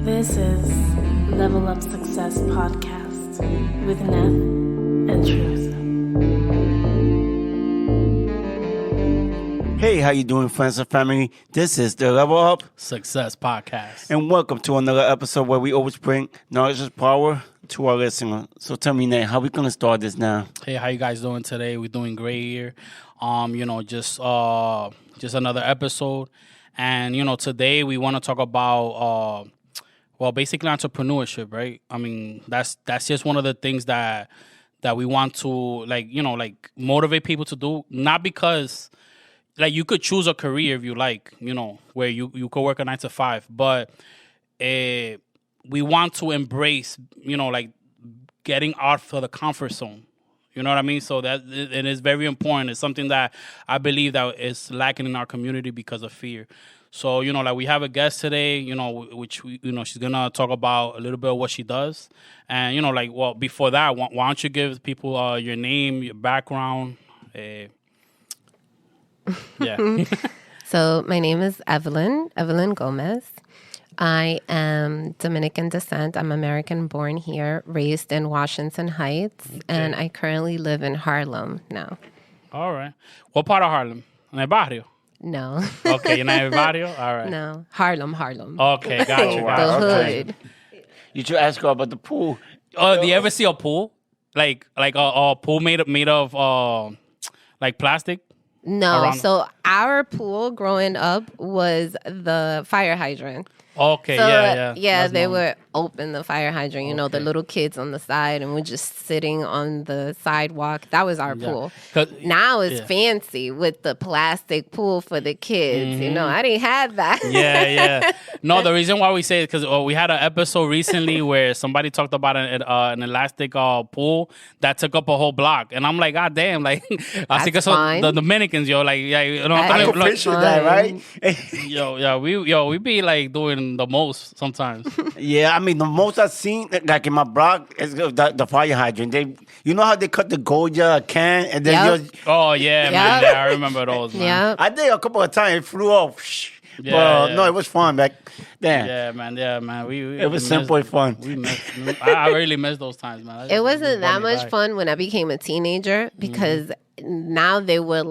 This is Level Up Success Podcast with Neff and Truth. Hey, how you doing, friends and family? This is the Level Up Success Podcast. and welcome to another episode where we always bring knowledge is power to our listeners. So tell me, Nate, how we gonna start this now? Hey, how you guys doing today? We're doing great here. Just another episode. And, today we want to talk about basically entrepreneurship, right? I mean, that's just one of the things that we want to motivate people to do. Not because you could choose a career if you like, where you could work a 9 to 5, but we want to embrace, getting out of the comfort zone. You know what I mean? So that it is very important. It's something that I believe that is lacking in our community because of fear. So, we have a guest today, she's going to talk about a little bit of what she does. And, before that, why don't you give people your name, your background? Yeah. So my name is Evelyn Gomez. I am Dominican descent. I'm American born here, raised in Washington Heights, and I currently live in Harlem now. All right. What part of Harlem? En el barrio? No. Okay, you're not in el barrio? All right. No. Harlem. Okay, gotcha. The hood. You should ask her about the pool. Oh, do you ever see a pool? Like a pool made of plastic? No. Around- So our pool growing up was the fire hydrant. Okay, So, yeah. That's they normal. would open the fire hydrant, the Okay. little kids on the side, and we're just sitting on the sidewalk. That was our Yeah. pool. 'Cause- Now it's yeah. fancy with the plastic pool for the kids. Mm-hmm. I didn't have that. Yeah. No, the reason why we say it because we had an episode recently where somebody talked about an elastic pool that took up a whole block, and I'm like, God damn, I think it's fine. the Dominicans, I That's can picture fine. that, right? we be doing the most sometimes. Yeah, I mean, the most I've seen, like in my block, is the fire hydrant. You know how they cut the Goya can and then Yep. just, Oh yeah, man, Yep. I remember those. Man. Yeah. I did a couple of times, it flew off. Yeah, But yeah. no, it was fun back then. Yeah, man. We It was simple and fun. I really miss those times, man. It wasn't that Brought me much back. fun when I became a teenager because now they would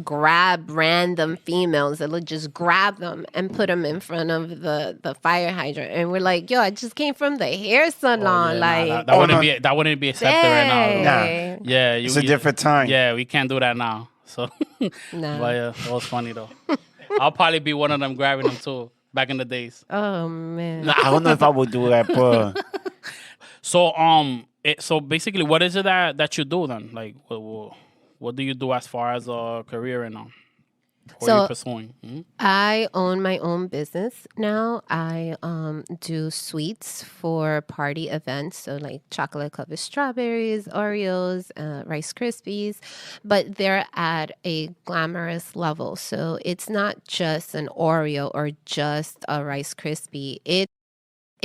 grab random females. They would just grab them and put them in front of the fire hydrant. And we're like, yo, I just came from the hair salon. That wouldn't be accepted right now. Dang. Yeah, It's a different time. Yeah, we can't do that now. So, No. but yeah, it was funny though. I'll probably be one of them grabbing them too. Back in the days. Oh, man. Nah, I don't know if I would do that, but So so basically, what is it that you do then? What do you do as far as a career right now? What are you pursuing? Mhm. I own my own business now. I do sweets for party events, so like chocolate covered strawberries, Oreos, Rice Krispies, but they're at a glamorous level. So it's not just an Oreo or just a Rice Krispie. It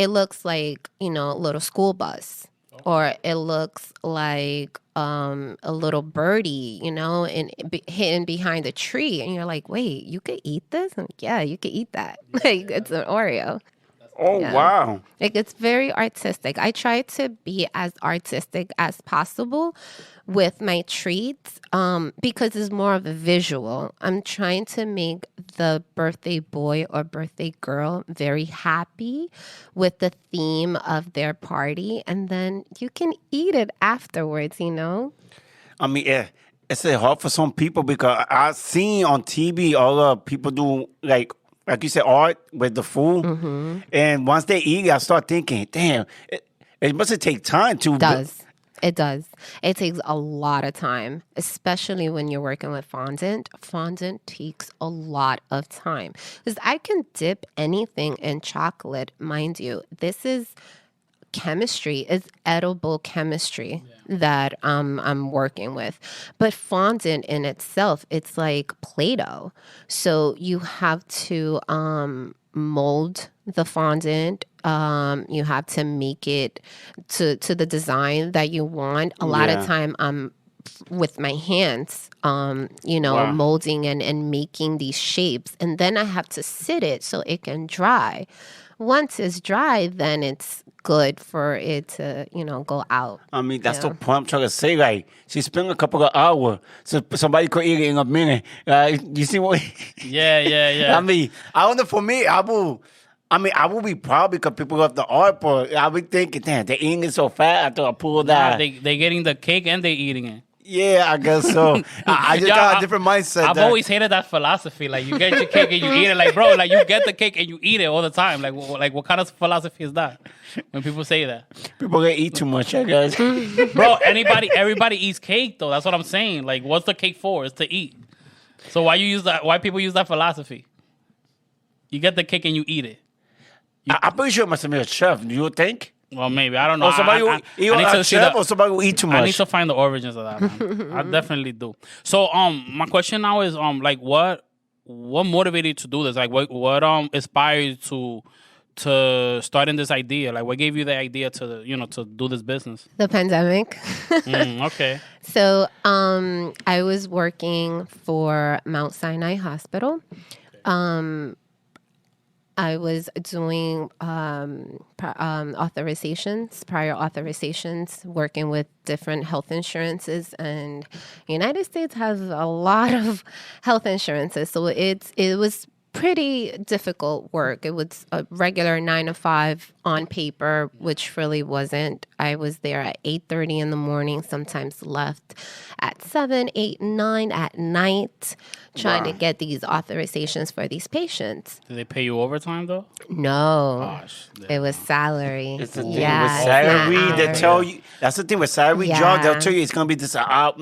looks like, a little school bus. Or it looks like a little birdie, hidden behind a tree. And you're like, wait, you could eat this? And yeah, you could eat that. It's an Oreo. oh, Yeah. wow. It's very artistic. I try to be as artistic as possible with my treats because it's more of a visual. I'm trying to make the birthday boy or birthday girl very happy with the theme of their party, and then you can eat it afterwards, I mean, yeah, it's hard for some people because I've seen on TV all the people do like you said, art with the food. Mm-hmm. And once they eat it, I start thinking, damn, it must take time to. It does. It takes a lot of time, especially when you're working with fondant. Fondant takes a lot of time because I can dip anything in chocolate. Mind you, this is chemistry, is edible chemistry that I'm working with. But fondant in itself, it's like Play-Doh. So you have to mold the fondant. You have to make it to the design that you want. A lot of time I'm with my hands, Wow. molding and making these shapes. And then I have to sit it so it can dry. Once it's dry, then it's good for it to, go out. I mean, that's Yeah. the point I'm trying to say. Like, she spent a couple of hours, so somebody could eat it in a minute. You see what? Yeah. I mean, I don't know. For me, I will be proud because people love the art, but I be thinking, damn, they're eating it so fast after I pull that. They getting the cake and they eating it. Yeah, I guess so. I just Yeah, got a different mindset. I've always hated that philosophy. Like, you get your cake and you eat it. Like, bro, like, you get the cake and you eat it all the time. Like, what kind of philosophy is that? When people say that, people gonna eat too much, I guess. bro, everybody eats cake though. That's what I'm saying. Like, what's the cake for? It's to eat. So why people use that philosophy? You get the cake and you eat it. I'm pretty sure it must have been a chef. Do you think? Well, maybe, I don't know. Or somebody will eat a chef, or somebody will eat too much. I need to find the origins of that, man. I definitely do. So, my question now is, like, what motivated you to do this? Like, what inspired you to starting this idea? Like, what gave you the idea to do this business? The pandemic. Okay. So I was working for Mount Sinai Hospital. I was doing prior authorizations, working with different health insurances, and United States has a lot of health insurances, so it was pretty difficult work. It was a regular 9 to 5 on paper, which really wasn't. I was there at 8:30 in the morning, sometimes left at 7, 8, 9 at night, trying to get these authorizations for these patients. Did they pay you overtime though? No, Gosh, it was salary. It's the thing with it's salary. not They hourly. tell you that's the thing with salary Yeah. job. They'll tell you it's gonna be this hour,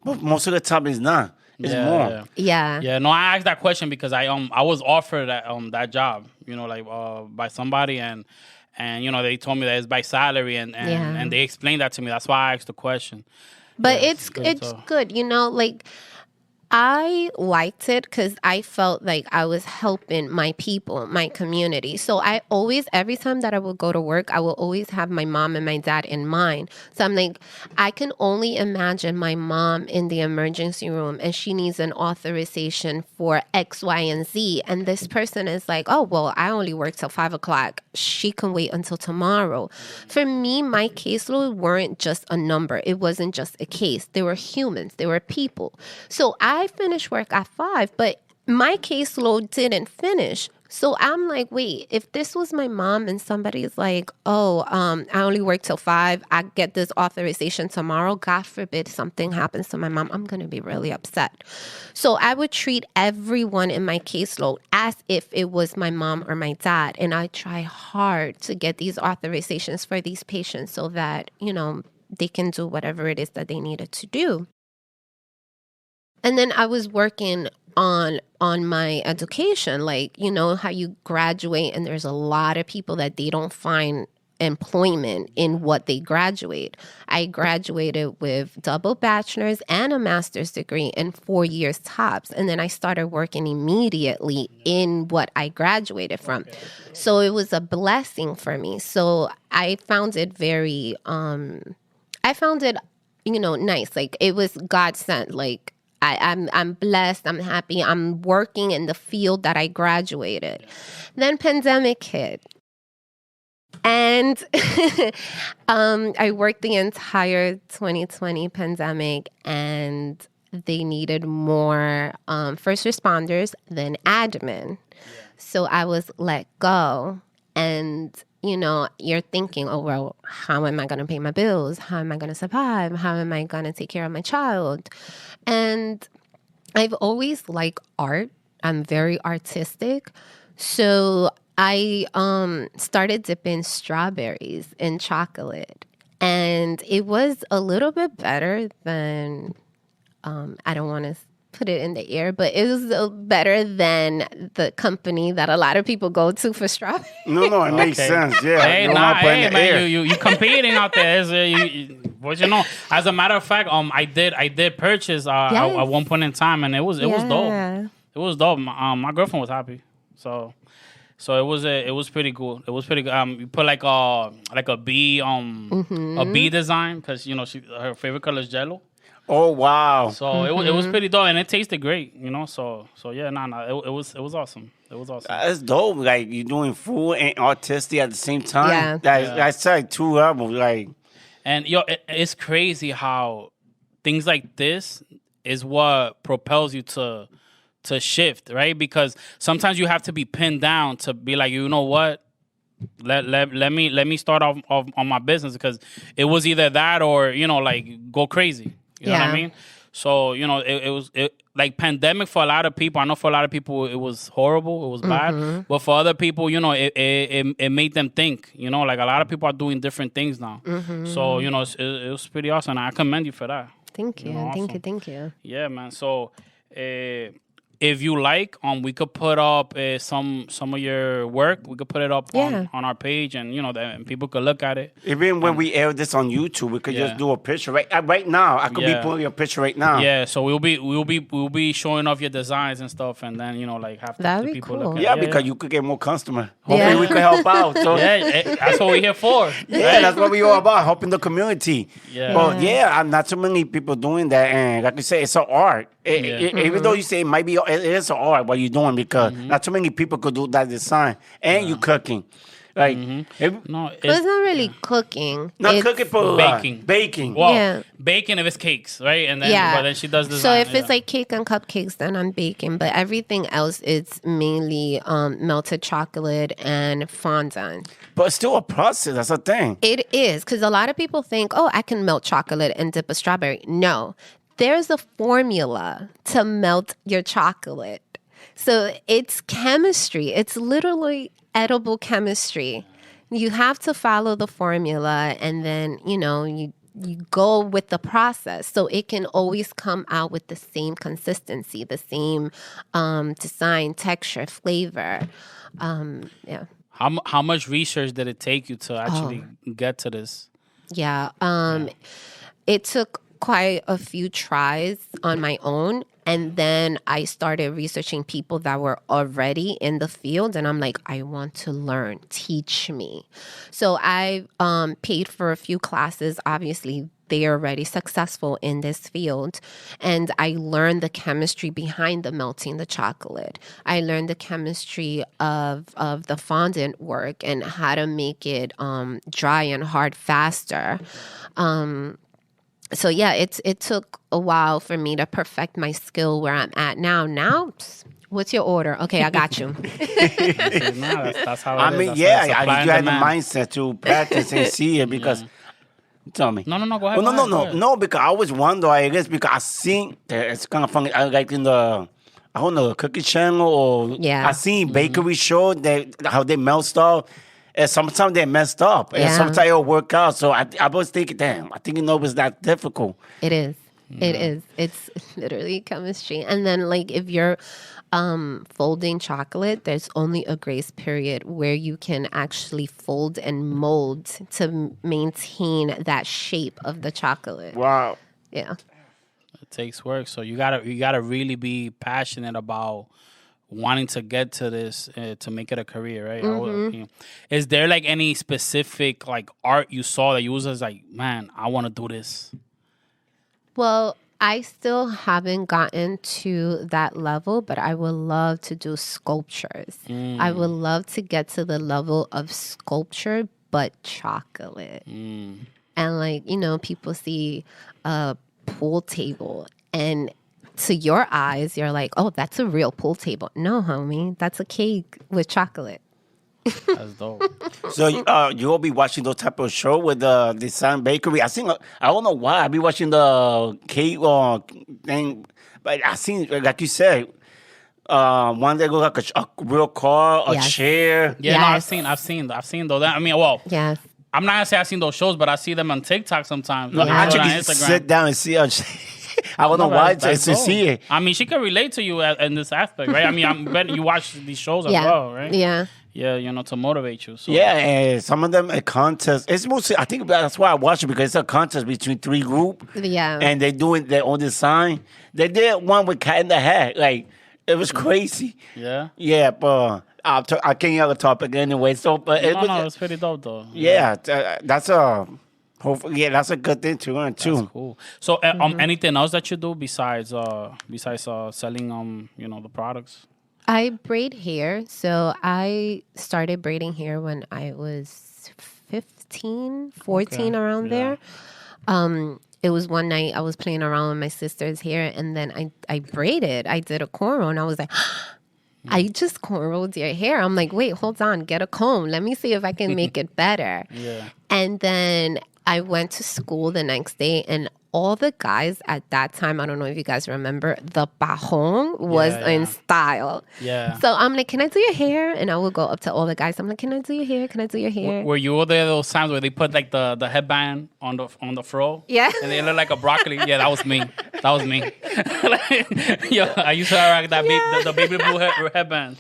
but most of the time it's not. It's more. Yeah. Yeah, no, I asked that question because I was offered that job, by somebody, and they told me that it's by salary, and they explained that to me. That's why I asked the question. But Yeah, it's so- good, like I liked it because I felt like I was helping my people, my community. So I always, every time that I would go to work, I will always have my mom and my dad in mind. So I'm like, I can only imagine my mom in the emergency room and she needs an authorization for X, Y, and Z. And this person is like, oh, well, I only work till 5 o'clock. She can wait until tomorrow. For me, my caseload weren't just a number. It wasn't just a case. They were humans. They were people. So I finished work at 5, but my caseload didn't finish. So I'm like, wait, if this was my mom and somebody's like, oh, I only work till 5, I get this authorization tomorrow, God forbid something happens to my mom, I'm going to be really upset. So I would treat everyone in my caseload as if it was my mom or my dad. And I try hard to get these authorizations for these patients so that, they can do whatever it is that they needed to do. And then I was working on my education, like, how you graduate and there's a lot of people that they don't find employment in what they graduate. I graduated with double bachelor's and a master's degree in 4 years tops. And then I started working immediately in what I graduated from. So it was a blessing for me. So I found it very, nice. Like, it was God sent. Like, I'm blessed. I'm happy. I'm working in the field that I graduated. Then pandemic hit. And I worked the entire 2020 pandemic, and they needed more first responders than admin. So I was let go. And you're thinking, oh, well, how am I going to pay my bills? How am I going to survive? How am I going to take care of my child? And I've always liked art. I'm very artistic. So I started dipping strawberries in chocolate. And it was a little bit better than, I don't want to put it in the air, but it was better than the company that a lot of people go to for strawberries. No, it makes sense. Yeah. Hey, You don't wanna put it in the air. man, you competing out there. As a matter of fact, I did purchase at one point in time, and it was dope. It was dope. My girlfriend was happy. So So it was pretty cool. It was pretty good. You put like a bee a bee design because her favorite color is yellow. Oh wow! So it was pretty dope, and it tasted great. So yeah, it was awesome. It was awesome. That's dope. Like you're doing food and artistic at the same time. Yeah. That's like two levels. Like, And it's crazy how things like this is what propels you to shift, right? Because sometimes you have to be pinned down to be like, you know what? Let me start off on my business because it was either that or like go crazy. You know what I mean? So it was like pandemic for a lot of people. I know for a lot of people it was horrible, it was bad, but for other people, it made them think. Like a lot of people are doing different things now. So it was pretty awesome. I commend you for that. Thank you. Awesome. Thank you. Yeah, man. So, if you like, we could put up some of your work. We could put it up on our page, and and people could look at it. even when we air this on YouTube, we could just do a picture right now. I could be putting a picture right now. Yeah, so we'll be showing off your designs and stuff, and then like have That'd the be people cool. look at Yeah, it. because you could get more customer. Hopefully we could help out. So That's what we're here for. yeah, that's what we all about, helping the community. Yeah. But I'm not too many people doing that, and like you say, it's an art. Even though you say it might be, it is an art what you're doing because not too many people could do that design, and you cooking. Like, No, But it's not really cooking. not It's- cooking for baking. Baking. Well, Yeah. baking if it's cakes, right? And then Yeah. but then she does So design. if it's like cake and cupcakes, then I'm baking. But everything else, it's mainly melted chocolate and fondant. But it's still a process. That's a thing. It is because a lot of people think, oh, I can melt chocolate and dip a strawberry. No, there's a formula to melt your chocolate. So it's chemistry. It's literally edible chemistry. You have to follow the formula, and then you go with the process, so it can always come out with the same consistency, the same design, texture, flavor. Yeah. how much research did it take you to actually get to this? Yeah. It took quite a few tries on my own. And then I started researching people that were already in the field. And I'm like, I want to learn. Teach me. So I paid for a few classes. Obviously, they are already successful in this field. And I learned the chemistry behind the melting the chocolate. I learned the chemistry of the fondant work and how to make it dry and hard faster. So yeah, it took a while for me to perfect my skill where I'm at now. Now, what's your order? Okay, I got you. That's how it I is. mean, That's yeah, supply you and had the demand. mindset to practice and see it because. Tell me. No, go ahead. Oh, go ahead. no, because I always wonder, I guess, because I seen that it's kind of funny. I like in the, I don't know, cookie channel or Yeah. I seen bakery show that how they melt stuff. And sometimes they messed up, and Yeah. sometimes it'll work out. So I was thinking, damn, I think it was that difficult. It is. It is. It's literally chemistry. And then, like, if you're folding chocolate, there's only a grace period where you can actually fold and mold to maintain that shape of the chocolate. Wow. Yeah. It takes work, so you gotta really be passionate about wanting to get to this to make it a career, right? Is there like any specific like art you saw that you was just like, man, I want to do this? Well, I still haven't gotten to that level, but I would love to do sculptures. I would love to get to the level of sculpture, but chocolate. And like, people see a pool table and to your eyes, you're like, oh, that's a real pool table. No, homie, that's a cake with chocolate. That's dope. So you'll be watching those type of show with the design bakery. I think I don't know why I be watching the cake thing, but I seen like you said, one day go like a real car, a Yes. chair. Yeah, no, Yes. I've seen those. I mean, well, Yes. I'm not gonna say I've seen those shows, but I see them on TikTok sometimes. No, Like, I on actually Instagram. sit down and see. I don't know why That's to see it. I mean, she can relate to you in this aspect, right? I mean, I'm betting you watch these shows as Yeah. well, right? Yeah. Yeah, to motivate you. So. Yeah, and some of them a contest. It's mostly I think that's why I watch it because it's a contest between three groups. Yeah. And they doing their own design. They did one with Cat in the Hat. Like it was crazy. Yeah. Yeah, but I can't have a topic anyway. So, but No, it's pretty dope though. yeah, that's a hopefully, yeah, that's a good thing to learn too. That's cool. So, anything else that you do besides selling the products? I braid hair. So I started braiding hair when I was 15, 14, Okay. around Yeah. there. It was one night I was playing around with my sister's hair, and then I braided. I did a cornrow, and I was like, I just cornrowed your hair. I'm like, wait, hold on, get a comb. Let me see if I can make it better. Yeah. And then I went to school the next day, and all the guys at that time, I don't know if you guys remember, the pajon was Yeah. in style. Yeah. So I'm like, can I do your hair? And I would go up to all the guys. I'm like, can I do your hair? Can I do your hair? Were you there those times where they put like the headband on the fro? Yeah. And they look like a broccoli. Yeah, that was me. That was me. Yo, I used to rock that the baby blue headband.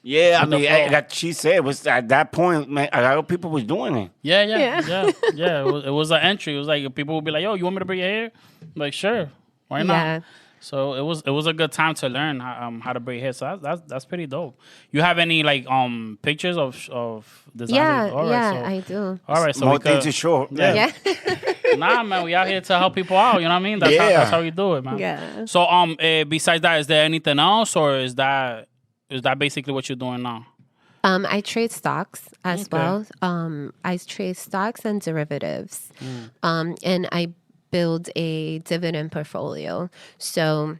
Yeah, I On the mean, floor. like she said, it was at that point, man, a lot of people was doing it. Yeah. Yeah. It was an entry. It was like people would be like, "Yo, you want me to braid your hair?" I'm like, sure, why not? Yeah. So it was a good time to learn how to braid hair. So that's pretty dope. You have any like pictures of designs? Yeah, All right, yeah, so, I do. all right, so More we things could, to show. Yeah. Yeah. Nah, man, we out here to help people out. You know what I mean? That's how we do it, man. Yeah. So besides that, is there anything else, or is that basically what you're doing now? I trade stocks as Okay. well. I trade stocks and derivatives. And I build a dividend portfolio. So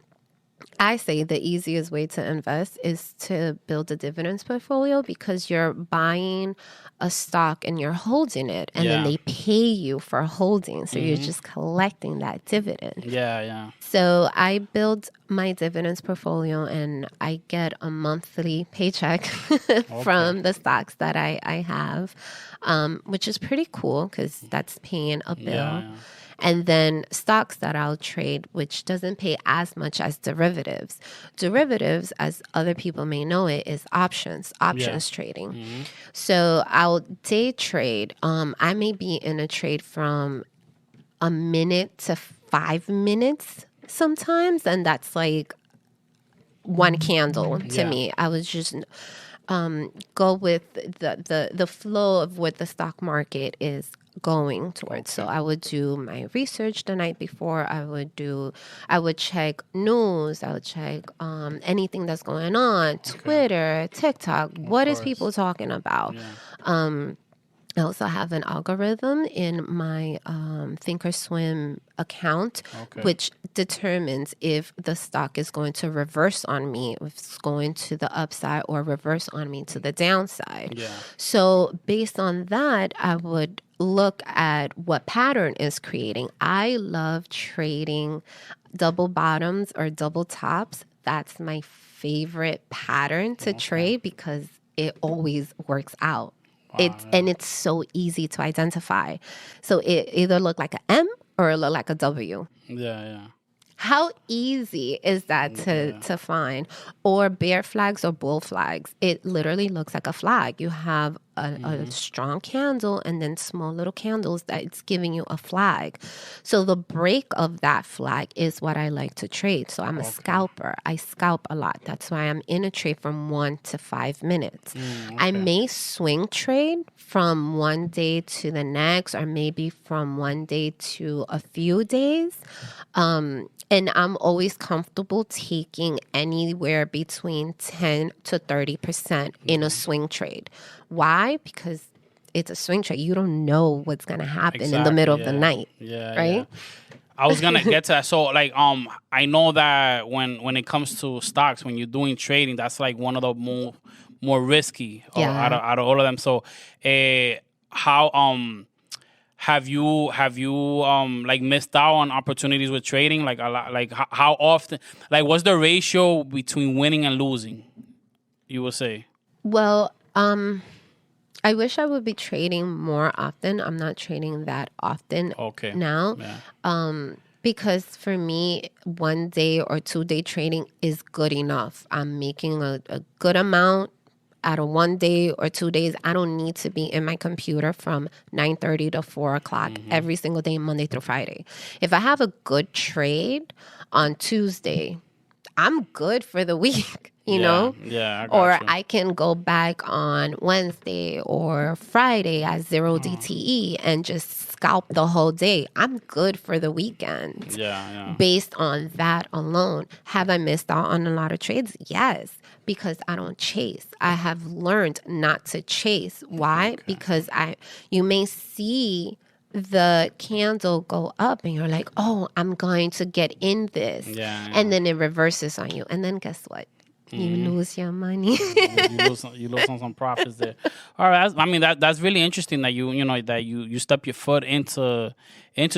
I say the easiest way to invest is to build a dividends portfolio, because you're buying a stock and you're holding it, and then Yeah. they pay you for holding. So you're just collecting that dividend. Yeah. So I build my dividends portfolio, and I get a monthly paycheck from the stocks that I have, which is pretty cool because that's paying a bill. Yeah. And then stocks that I'll trade, which doesn't pay as much as derivatives. Derivatives, as other people may know it, is options trading. So I'll day trade. I may be in a trade from a minute to 5 minutes sometimes, and that's like one candle to me. I would just go with the flow of what the stock market is going towards. So I would do my research the night before. I would check news. I would check anything that's going on, Twitter, TikTok. What is people talking about? I also have an algorithm in my Thinkorswim account, which determines if the stock is going to reverse on me, if it's going to the upside, or reverse on me to the downside. Yeah. So based on that, I would look at what pattern is creating. I love trading double bottoms or double tops. That's my favorite pattern to trade because it always works out. It's so easy to identify. So it either look like an M or it look like a W. Yeah. How easy is that to find? Or bear flags or bull flags. It literally looks like a flag. You have a strong candle and then small little candles that it's giving you a flag. So the break of that flag is what I like to trade. So I'm a scalper. I scalp a lot. That's why I'm in a trade from 1 to 5 minutes. I may swing trade from one day to the next, or maybe from one day to a few days. And I'm always comfortable taking anywhere between 10 to 30% in a swing trade. Why? Because it's a swing trade. You don't know what's going to happen in the middle of the night. Yeah. Right? I was gonna get to that. So like I know that when it comes to stocks, when you're doing trading, that's like one of the more risky out of all of them. So how have you like missed out on opportunities with trading? Like a lot, like how often, like what's the ratio between winning and losing, you would say? Well, I wish I would be trading more often. I'm not trading that often now. Yeah. Because for me, 1 day or 2 day trading is good enough. I'm making a good amount out of 1 day or 2 days. I don't need to be in my computer from 9:30 to 4 o'clock every single day, Monday through Friday. If I have a good trade on Tuesday, I'm good for the week. you know? Yeah, I got Or you. I can go back on Wednesday or Friday at 0 DTE and just scalp the whole day. I'm good for the weekend. Yeah. Based on that alone. Have I missed out on a lot of trades? Yes, because I don't chase. I have learned not to chase. Why? Because you may see the candle go up and you're like, oh, I'm going to get in this. Yeah. And then it reverses on you. And then guess what? You lose your money. You lose on some profits there. All right, I mean that's really interesting that you step your foot into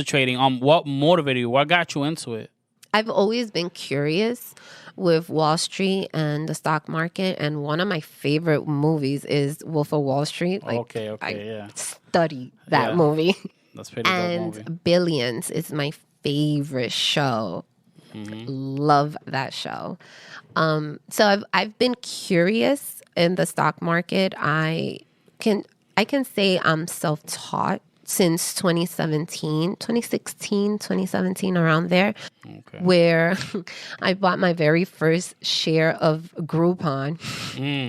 trading. What motivated you? What got you into it? I've always been curious with Wall Street and the stock market, and one of my favorite movies is Wolf of Wall Street. Okay, I yeah. study that Yeah. movie. That's pretty dope movie. And Billions is my favorite show. Love that show. So I've been curious in the stock market. I can say I'm self-taught since 2016, around there, where I bought my very first share of Groupon.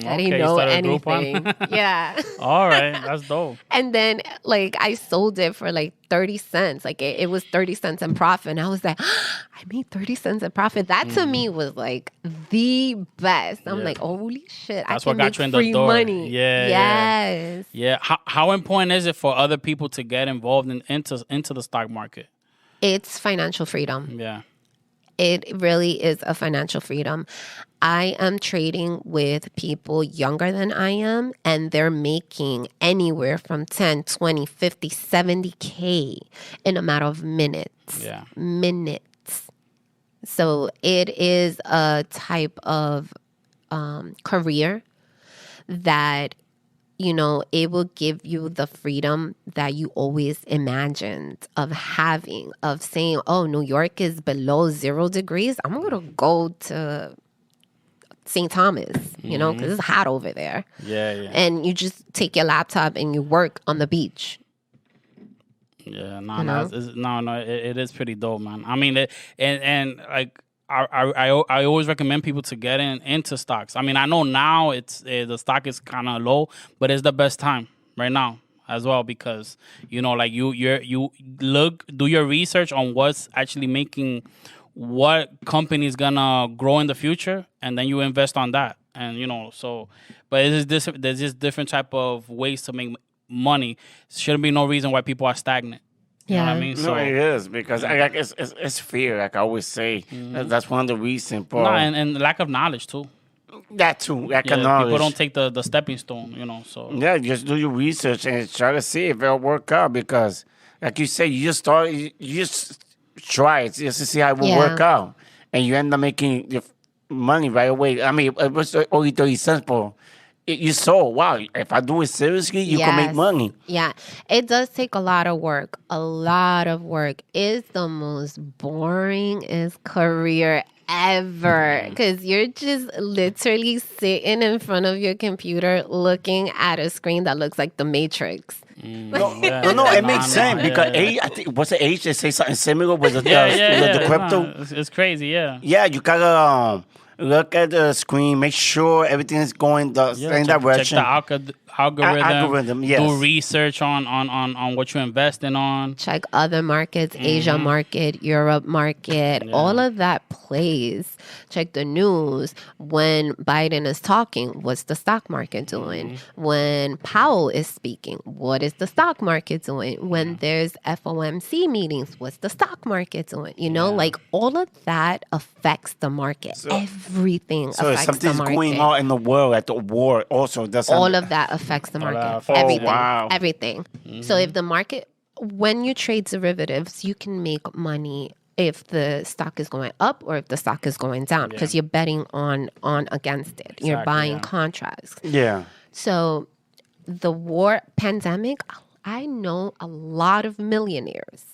I didn't know anything. Yeah. All right, that's dope. And then I sold it for 30 cents. It was 30 cents in profit. And I was like, I made 30 cents in profit. That to me was the best. I'm like, holy shit. That's I what can got make you in the free door. money. Yeah. Yes. Yeah. How important is it for other people to get involved into the stock market? It's financial freedom. Yeah. It really is a financial freedom. I am trading with people younger than I am, and they're making anywhere from 10, 20, 50, 70K in a matter of minutes. Yeah. Minutes. So it is a type of career that, it will give you the freedom that you always imagined of having, of saying, oh, New York is below 0 degrees. I'm going to go to St. Thomas, because it's hot over there. Yeah. And you just take your laptop and you work on the beach. Yeah, it is pretty dope, man. I mean, I always recommend people to get into stocks. I mean, I know now the stock is kind of low, but it's the best time right now as well because you do your research on what's actually making what company is gonna grow in the future, and then you invest on that. And but there's just different type of ways to make money. Shouldn't be no reason why people are stagnant. You know what I mean? No, it is because it's fear. Like I always say, that's one of the reasons. And lack of knowledge too. That too, lack of Yeah, knowledge. people don't take the stepping stone. So yeah, just do your research and try to see if it'll work out. Because, like you say, you just try it just to see how it will work out, and you end up making your money right away. I mean, it was only 30 cents, but you saw, wow, if I do it seriously, you can make money. Yeah. It does take a lot of work. A lot of work. It's the most boringest career ever because you're just literally sitting in front of your computer looking at a screen that looks like the Matrix. No, it makes sense because I think what's the age? They say something similar with the crypto. It's crazy, yeah. Yeah, you gotta look at the screen, make sure everything is going the same direction. Check the algorithm. Yes. Do research on what you're investing on. Check other markets, Asia market, Europe market, all of that plays. Check the news. When Biden is talking, what's the stock market doing? When Powell is speaking, what is the stock market doing? When there's FOMC meetings, what's the stock market doing? All of that affects the market. Everything affects the market. So if something's going on in the world, at the war also, that's all of that affects the market. Everything. Wow. Everything. So if the market, when you trade derivatives, you can make money if the stock is going up or if the stock is going down because you're betting on against it. Exactly, you're buying contracts. Yeah. So the war pandemic, I know a lot of millionaires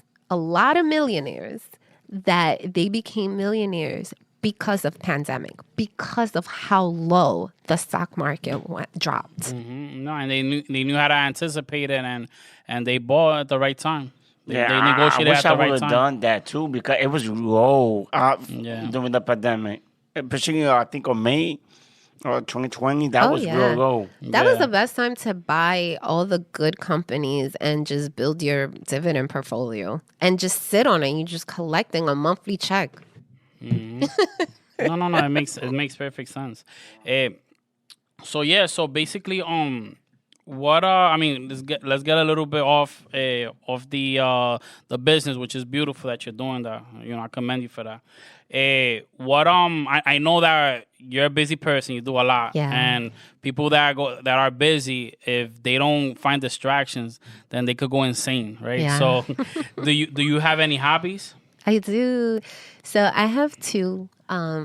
that they became millionaires because of pandemic, because of how low the stock market dropped. No, and they knew how to anticipate it, and they bought at the right time. They negotiated I wish at the I right would time. have done that too because it was low during the pandemic, especially I think on May. 2020, that Oh, was yeah. real low. That was Yeah. the best time to buy all the good companies and just build your dividend portfolio and just sit on it. You're just collecting a monthly check. No. It makes perfect sense. So basically, what I mean, let's get a little bit off the business, which is beautiful that you're doing that. I commend you for that. I know that you're a busy person. You do a lot, Yeah. and people that are busy, if they don't find distractions, then they could go insane, right? Yeah. So, do you have any hobbies? I do. So I have two,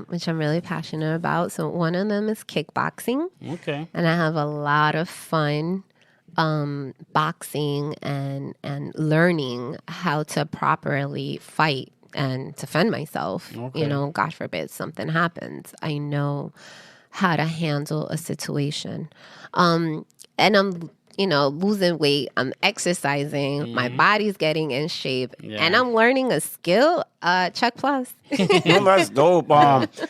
which I'm really passionate about. So one of them is kickboxing, Okay. and I have a lot of fun boxing and learning how to properly fight and defend myself. Okay. God forbid something happens. I know how to handle a situation. And I'm losing weight. I'm exercising. My body's getting in shape, Yeah. and I'm learning a skill. Check plus. No, that's dope.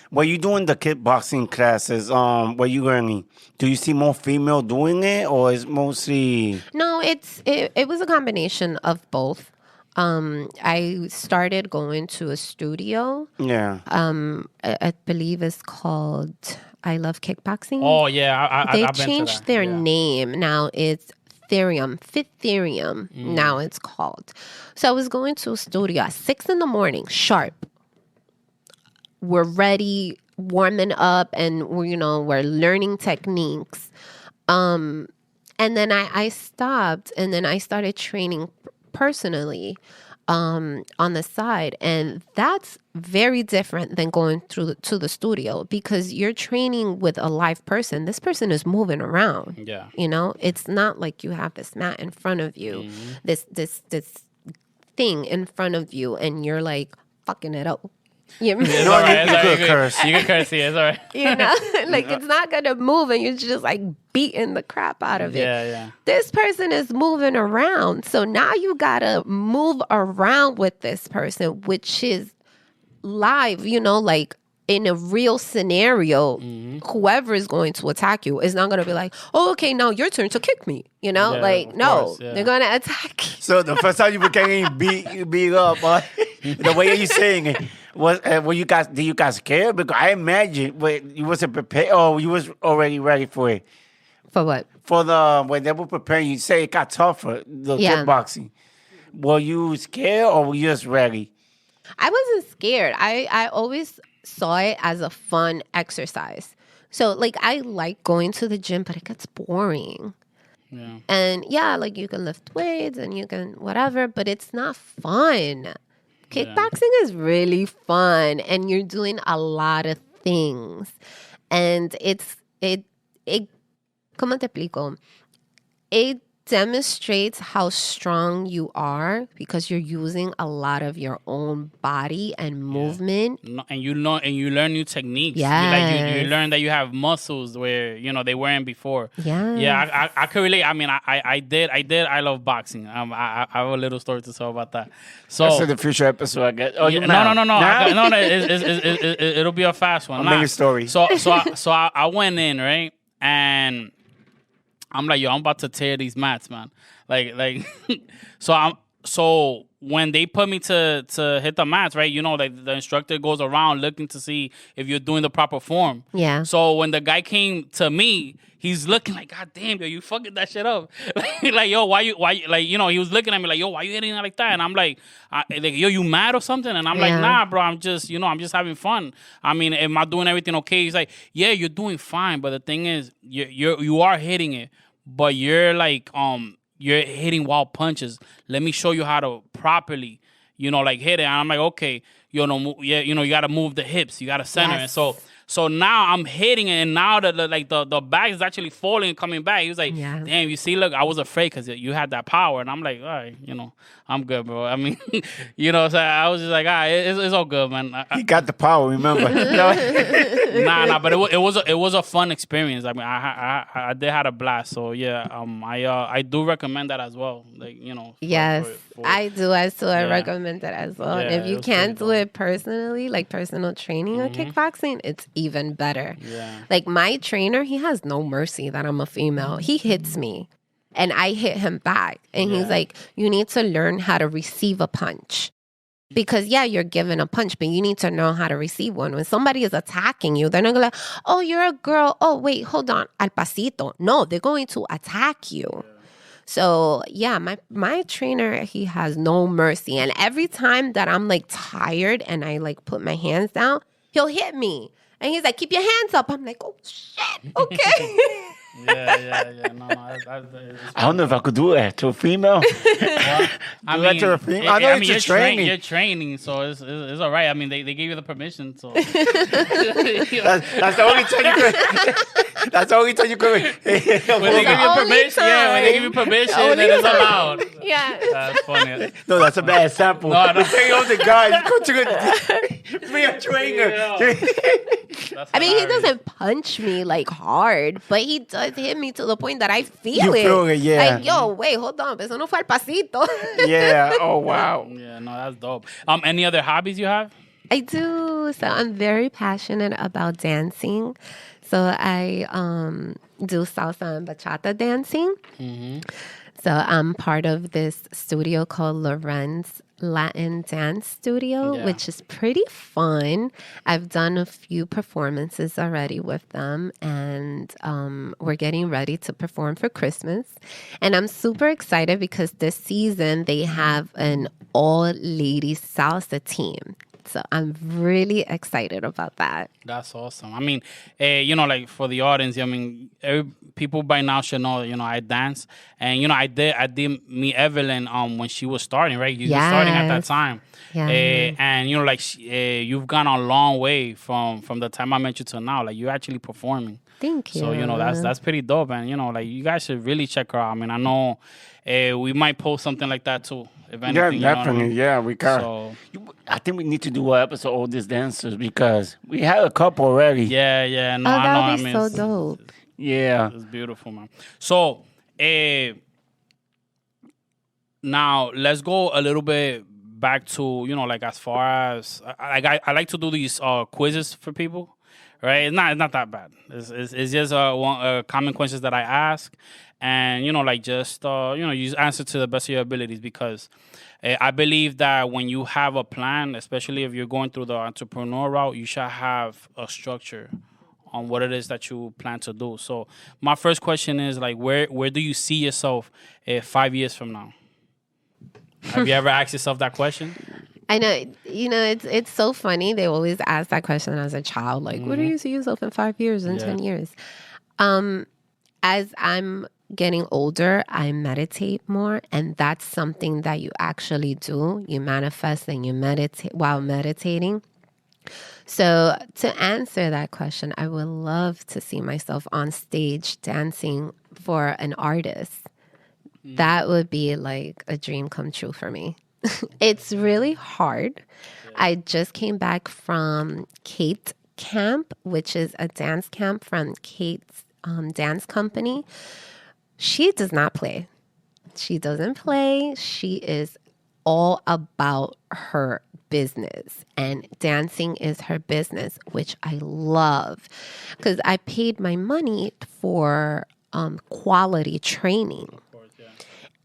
When you doing the kickboxing classes, what you learning? Do you see more female doing it, or is mostly? No, it was a combination of both. I started going to a studio. Yeah. I believe it's called I Love Kickboxing. Oh yeah, They I've been to changed that. their Yeah. name. Now it's Fit Therium. Now it's called. So I was going to a studio at 6 a.m. sharp. We're ready, warming up, and we're learning techniques. And then I stopped, and then I started training personally on the side, and that's very different than going to the studio because you're training with a live person. This person is moving around. Yeah. It's not like you have this mat in front of you, this thing in front of you, and you're like fucking it up. You know? It's No, all right. you It's all right. could curse. You can curse. Yeah, it's all right. Like it's not gonna move, and you're just like beating the crap out of it. Yeah. This person is moving around, so now you gotta move around with this person, which is live. Like in a real scenario, whoever is going to attack you is not gonna be like, "Oh, okay, now your turn to kick me." Yeah, Like of no, course, yeah. they're gonna attack you. So the first time you became beat up, the way you saying it was, were you guys? Did you guys care? Because I imagine you wasn't prepared, or you was already ready for it. For what? For when they were preparing, you say it got tougher. The Yeah. kickboxing. Were you scared, or were you just ready? I wasn't scared. I always saw it as a fun exercise. So like I like going to the gym, but it gets boring. Yeah. And yeah, like you can lift weights and you can whatever, but it's not fun. Kickboxing is really fun, and you're doing a lot of things. And it ¿cómo te explico? It demonstrates how strong you are because you're using a lot of your own body and movement. No, and you learn new techniques. Yes. You learn that you have muscles where they weren't before. Yes. Yeah, I could relate. I mean, I did. I love boxing. I have a little story to tell about that. So That's in the future episode, I guess. Oh, yeah, you no. Now? It'll be a fast one. I'll make a story. So I went in, right, and I'm like, yo, I'm about to tear these mats, man. Like, so when they put me to hit the mats, right, like the instructor goes around looking to see if you're doing the proper form. Yeah. So when the guy came to me, he's looking like, God damn, yo, you fucking that shit up. Like, yo, why you, like, he was looking at me like, yo, why you hitting it like that? And I'm like, yo, you mad or something? And I'm like, Yeah. nah, bro, I'm just having fun. I mean, am I doing everything okay? He's like, yeah, you're doing fine, but the thing is, you are hitting it, but you're like, you're hitting wild punches. Let me show you how to properly, like hit it. And I'm like, okay, you got to move the hips. You got to center. Yes. And so now I'm hitting it, and now the bag is actually falling and coming back. He was like, Yeah. damn, you see, look, I was afraid because you had that power. And I'm like, all right, I'm good, bro. I mean, so I was just like, all right, it's all good, man. He got the power, remember? Nah, but it was a fun experience. I mean, I did have a blast. So yeah, I do recommend that as well. Like, Yes, I do. I Yeah. recommend that as well. Yeah, and if it you was can't pretty do fun. it personally, like personal training or kickboxing, it's even better. Yeah. Like my trainer, he has no mercy that I'm a female. He hits me and I hit him back. And he's like, you need to learn how to receive a punch. Because, you're given a punch, but you need to know how to receive one. When somebody is attacking you, they're not going to, oh, you're a girl. Oh, wait, hold on. Al pasito. No, they're going to attack you. Yeah. So, my trainer, he has no mercy. And every time that I'm like tired and I like put my hands down, he'll hit me. And he's like, keep your hands up. I'm like, oh, shit. Okay. Yeah. No. I don't know if I could do that to a female. I mean, to a female. I know it's training. You're training, so it's all right. I mean, they gave you the permission, so that's the only time you could. That's the only time you could. When they give you permission, when they give you permission, then it's allowed. Yeah, that's funny. No, that's a bad example. No. You say you're the guy. You go to be a trainer. I mean, he doesn't punch me like hard, but he does hit me to the point that I feel it. You feel it, yeah. Like, yo, wait, hold on. Eso no fue al pasito. Yeah. Oh, wow. Yeah, no, that's dope. Any other hobbies you have? I do. So I'm very passionate about dancing. So I do salsa and bachata dancing. Mm-hmm. So I'm part of this studio called Lorenz Latin Dance Studio, which is pretty fun. I've done a few performances already with them, and we're getting ready to perform for Christmas. And I'm super excited because this season they have an all-ladies salsa team. So I'm really excited about that. That's awesome. I mean, like for the audience, I mean, people by now should know, I dance. And, I did meet Evelyn when she was starting, right? You were starting at that time. Yeah. And, you've gone a long way from the time I met you to now. Like, you're actually performing. Thank you. So, that's pretty dope. And, you guys should really check her out. I mean, I know we might post something like that, too. If anything, definitely. Yeah, we can. So, I think we need to do an episode of all these dancers because we had a couple already. Yeah. No, that would be so dope. Yeah. It's beautiful, man. So, now let's go a little bit back to, like as far as, I like to do these quizzes for people, right? It's not that bad. It's just common questions that I ask. And, you answer to the best of your abilities because I believe that when you have a plan, especially if you're going through the entrepreneur route, you should have a structure on what it is that you plan to do. So my first question is, like, where do you see yourself 5 years from now? Have you ever asked yourself that question? I know, it's so funny. They always ask that question as a child, like, where do you see yourself in 5 years and 10 years? As I'm getting older, I meditate more, and that's something that you actually do. You manifest and you meditate while meditating. So to answer that question, I would love to see myself on stage dancing for an artist. That would be like a dream come true for me. It's really hard. I just came back from Kate Camp, which is a dance camp from Kate's dance company. She does not play. She doesn't play. She is all about her business, and dancing is her business, which I love because I paid my money for quality training. Of course, yeah.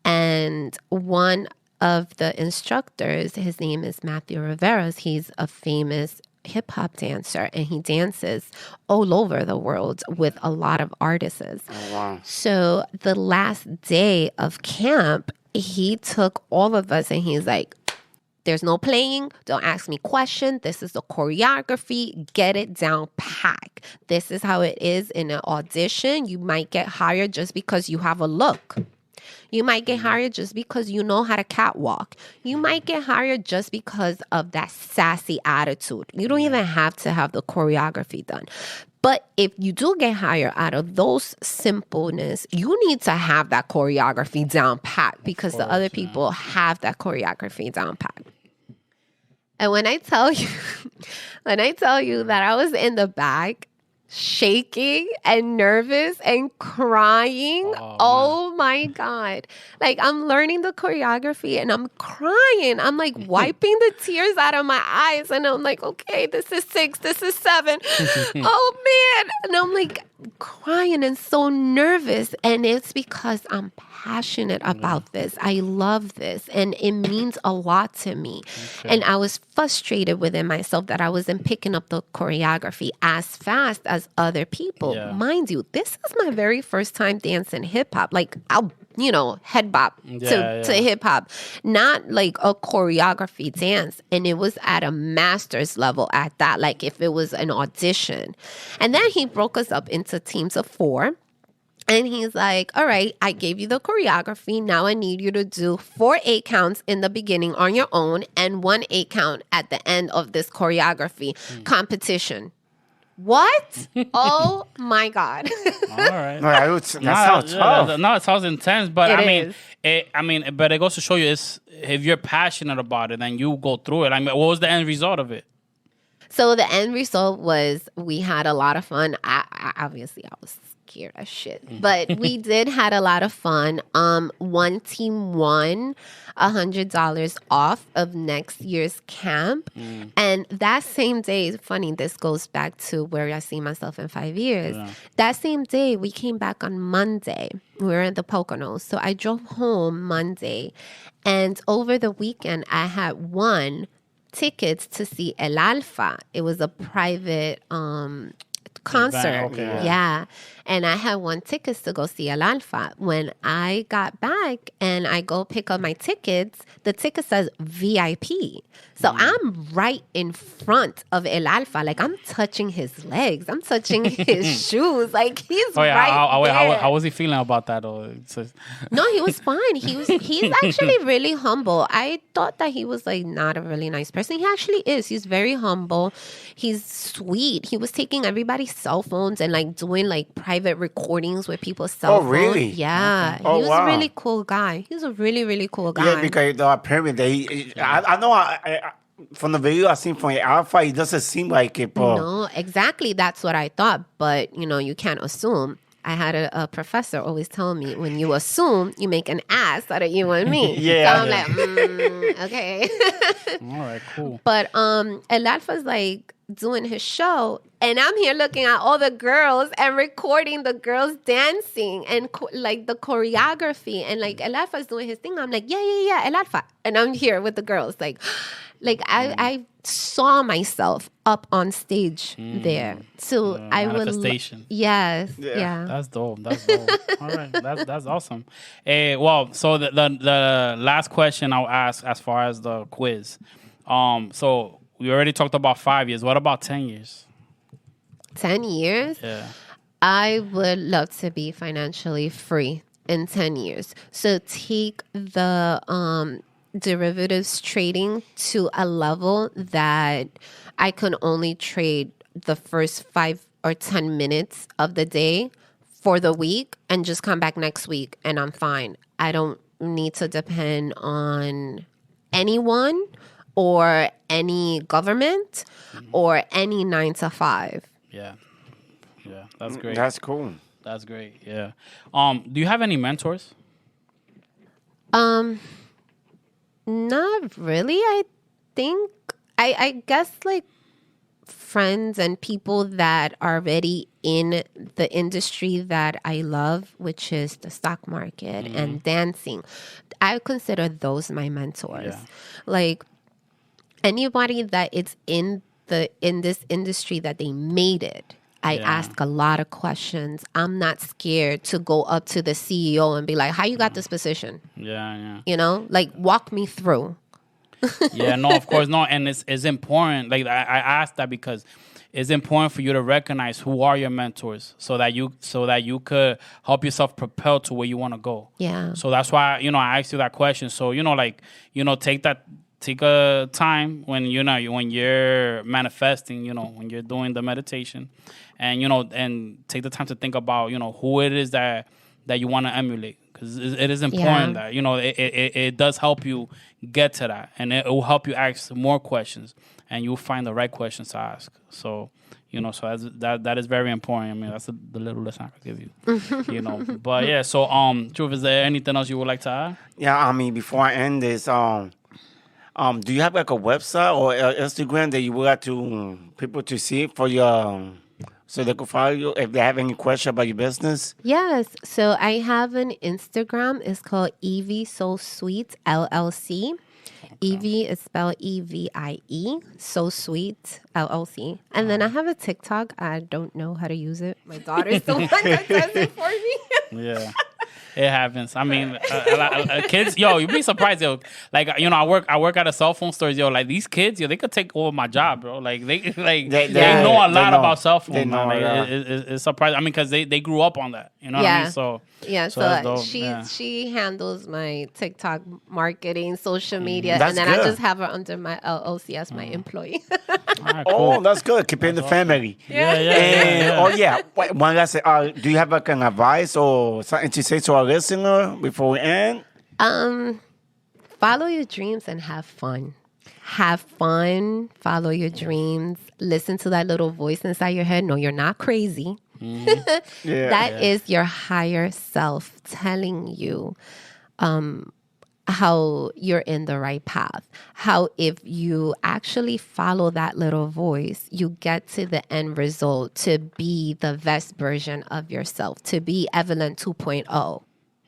And one of the instructors, his name is Matthew Riveros. He's a famous hip hop dancer, and he dances all over the world with a lot of artists. Oh, wow. So the last day of camp, he took all of us and he's like, there's no playing. Don't ask me questions. This is the choreography. Get it down pack. This is how it is in an audition. You might get hired just because you have a look. You might get hired just because you know how to catwalk. You might get hired just because of that sassy attitude. You don't even have to have the choreography done. But if you do get hired out of those simpleness, you need to have that choreography down pat because the other people have that choreography down pat. And when I tell you that I was in the back shaking and nervous and crying. Oh my God. Like I'm learning the choreography and I'm crying. I'm like wiping the tears out of my eyes and I'm like, okay, this is 6, this is 7. Oh man. And I'm like crying and so nervous. And it's because I'm passionate about this. I love this and it means a lot to me. And I was frustrated within myself that I wasn't picking up the choreography as fast as other people. Yeah. Mind you, this is my very first time dancing hip hop. Like I'll, head bop to hip hop, not like a choreography dance. And it was at a master's level at that, like if it was an audition. And then he broke us up into teams of 4. And he's like, all right, I gave you the choreography. Now I need you to do 4 8 counts in the beginning on your own and 1 8 count at the end of this choreography competition. What? Oh my God. All right. No, that sounds tough. No, it sounds intense, but It is. but it goes to show you if you're passionate about it, then you go through it. I mean, what was the end result of it? So the end result was we had a lot of fun. Obviously, I was scared as shit, but we did had a lot of fun. One team won $100 off of next year's camp, and that same day, funny, this goes back to where I see myself in 5 years. Yeah. That same day, we came back on Monday. We were in the Poconos, so I drove home Monday, and over the weekend, I had won tickets to see El Alfa. It was a private concert. Okay. Yeah. And I had won tickets to go see El Alfa. When I got back and I go pick up my tickets, the ticket says VIP. So I'm right in front of El Alfa. Like I'm touching his legs. I'm touching his shoes. Like he's right there. How was he feeling about that? No, he was fine. He's actually really humble. I thought that he was like not a really nice person. He actually is. He's very humble. He's sweet. He was taking everybody's cell phones and like doing like private recordings with people's cell phones. Oh, really? Yeah. Oh, he was wow. a really cool guy. He's a really, really cool guy. Yeah, because apparently I know from the video I seen from Alpha, it doesn't seem like it, but No, exactly. That's what I thought. But, you can't assume. I had a professor always tell me, when you assume, you make an ass out of you and me. Yeah. So I'm like, okay. All right, cool. But El Alfa's like doing his show, and I'm here looking at all the girls and recording the girls dancing and like the choreography, and like El Alfa's doing his thing. I'm like, yeah, El Alfa, and I'm here with the girls, like I saw myself up on stage there. So I would manifestation. Yes, yeah. That's dope. All right, that's awesome. Well, so the last question I'll ask as far as the quiz. So we already talked about 5 years. What about 10 years? 10 years? Yeah. I would love to be financially free in 10 years. So take the derivatives trading to a level that I can only trade the first 5 or 10 minutes of the day for the week and just come back next week and I'm fine. I don't need to depend on anyone or any government or any 9 to 5. Yeah, that's great. that's cool. That's great. Yeah. Do you have any mentors? Not really. I think I guess like friends and people that are already in the industry that I love, which is the stock market and dancing. I consider those my mentors. Yeah. Like anybody that is in this industry that they made it. I ask a lot of questions. I'm not scared to go up to the CEO and be like, how you got this position? Yeah. Like walk me through. Yeah, no, of course, no. And it's important. Like I asked that because it's important for you to recognize who are your mentors so that you could help yourself propel to where you want to go. Yeah. So that's why, I asked you that question. So, take a time when when you're manifesting, when you're doing the meditation, and and take the time to think about who it is that you want to emulate, because it is important Yeah. that it does help you get to that, and it will help you ask more questions, and you'll find the right questions to ask. So so that is very important. I mean, that's the little lesson I could give you. But yeah. So Truth, is there anything else you would like to add? Yeah, I mean, before I end this, do you have like a website or Instagram that you would like to people to see for your so they could follow you if they have any question about your business? Yes. So I have an Instagram. It's called Evie So Sweet LLC. Evie is spelled EVIE. So Sweet LLC. And then I have a TikTok. I don't know how to use it. My daughter's the one that does it for me. Yeah. It happens. I mean, kids, you'd be surprised, Like, I work at a cell phone store, Like these kids, they could take over my job, bro. Like they know a lot about cell phones. It's surprising. I mean, because they grew up on that. You know what I mean? So that's dope. she handles my TikTok marketing, social media, That's and then good. I just have her under my LLC as my employee. All right, Oh, cool. that's good. Keeping the family. Yeah. Oh yeah. Wait, one last. Do you have like an advice or something to say to our listener before we end? Follow your dreams and have fun. Have fun. Follow your dreams. Listen to that little voice inside your head. No, you're not crazy. That is your higher self telling you how you're in the right path. How if you actually follow that little voice, you get to the end result to be the best version of yourself, to be Evelyn 2.0.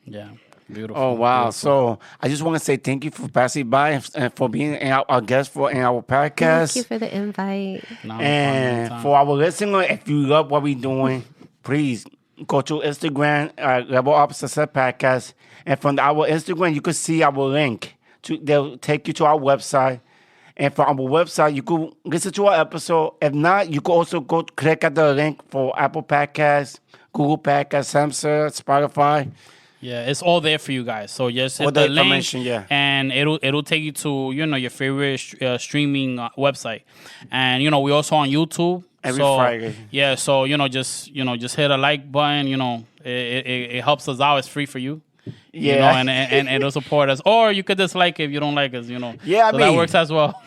Yeah. Beautiful. Oh wow! Beautiful. So I just want to say thank you for passing by and for being our guest in our podcast. Thank you for the invite. No, And anytime. for our listener, if you love what we're doing, please go to Instagram, Level Up Success Podcast. And from our Instagram, you can see our link. They'll take you to our website. And from our website, you could listen to our episode. If not, you could also go click at the link for Apple Podcasts, Google Podcasts, Samsung, Spotify. Yeah, it's all there for you guys. So just hit All the the link, information, yeah. and it'll take you to your favorite streaming website, and we also on YouTube Every so, Friday. Yeah, so just hit a like button. It helps us out. It's free for you. Yeah. And it'll support us. Or you could dislike it if you don't like us. Yeah, so I that mean- works as well.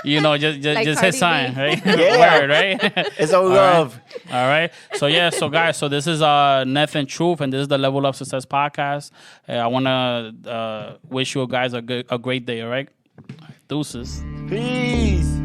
Just Like hit Cardi sign, B. right? Yeah. Word, right? It's all right. love. All right. So guys, so this is Neth and Truth, and this is the Level Up Success Podcast. I want to wish you guys a great day. All right. Deuces. Peace.